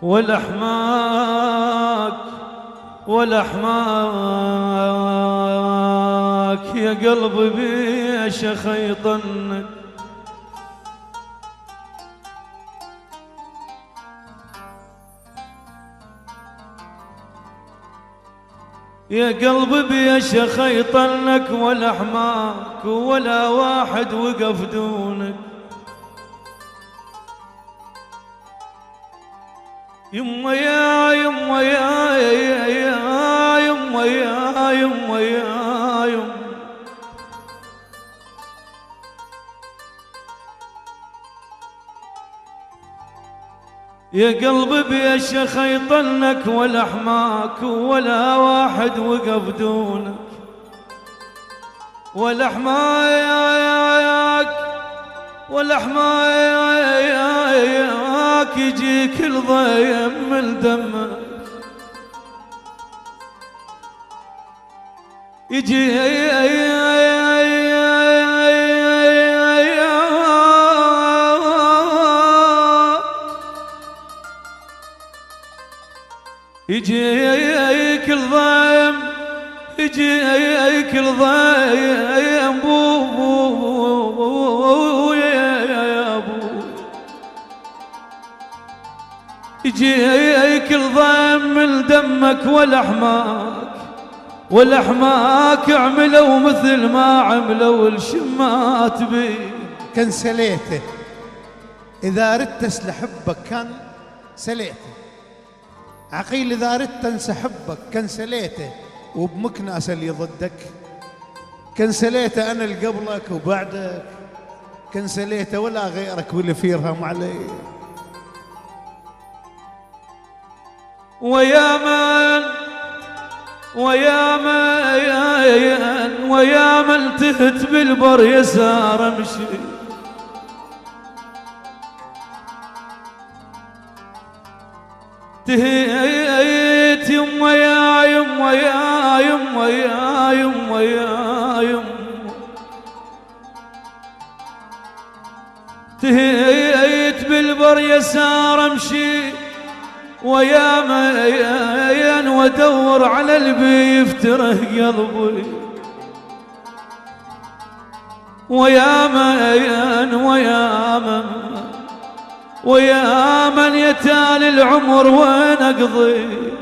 ولحماك ولحماك يا قلبي بيش خيطنك. يا قلبي بيش خيطنك ولحماك ولا واحد وقف دونك. يما يا يما يا يما يا يما يا يما يا قلبي بيش خيطنك ولحماك ولا واحد وقف دونك. ولحماك ولحماك يجيك الضيم من دمك. يجيك الضيم يجيك الضيم بو يا ابو. يجيك الضيم من دمك ولحماك عملوا مثل ما عملوا الشمات بي. كنسليته إذا ردت اسلحبك كان سليته. عقيل إذا ردت انسحبك كنسليته وبمكناس اللي ضدك. كنسليته أنا اللي قبلك وبعدك. كنسليته ولا غيرك واللي فيرهم علي. ويا من تهت بالبر يسار امشي. تهيت يما يا يما يا يما يا يما يا يما. تهيت بالبر يسار امشي ويا مين وادور على اللي يفتره قلبي. ويا مين ويا من يتالي العمر وين اقضي.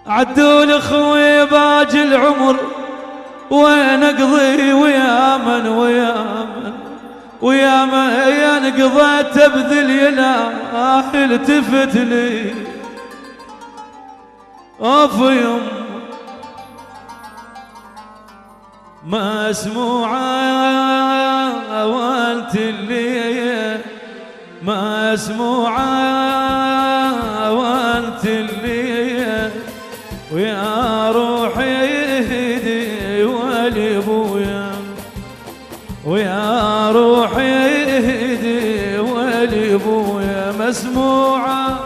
عدول اخوي باجي العمر وين اقضي. ويا من قضيت ابذل يلا التفت لي. اوف يم مسموعه وانت اللي مسموعه وانت اللي. ويا روحي يهدي ولابويا ويا روحي يهدي ولابويا مسموعه.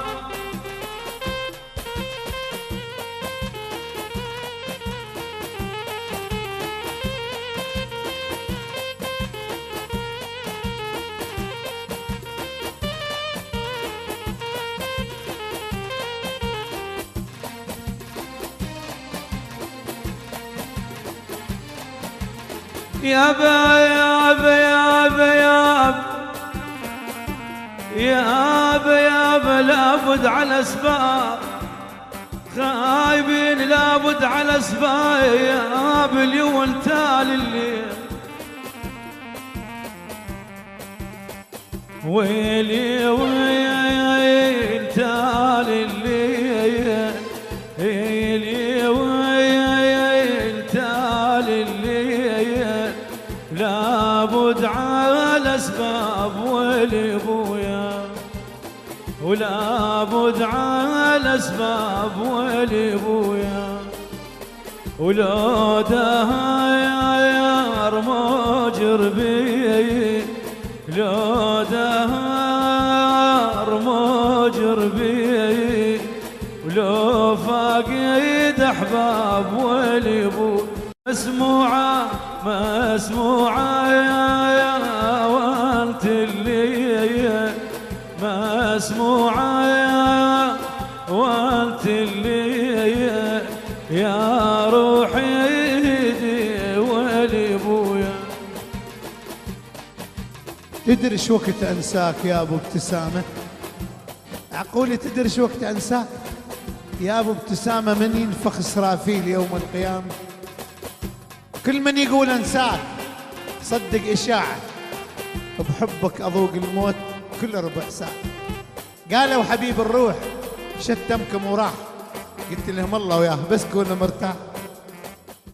يابا يابا يابا يابا يابا لابد على اسباب خايبين لابد على اسباب اليوم تالي الليل. ويلي ويل تالي الليل. ويلي ويل تالي الليل. لابد على اسباب ولابويا ولابد على اسباب ولابويا. ولو دهر موجر بي لو دهر موجر بي. ولو فاقد احباب ولابو. مسموعه مسموعه يا وانت اللي مسموعة وانت اللي يا روحي ولي ابويا. تدري شو وقت انساك يا ابو ابتسامه؟ عقولي تدري شو وقت انساك يا ابو ابتسامه؟ من ينفخ اسرافيل يوم القيامه كل من يقول انساك صدق اشاعه، بحبك اذوق الموت كل ربع ساعه. قالوا حبيب الروح شتمكم وراح، قلت لهم الله وياه بس كونوا مرتاح.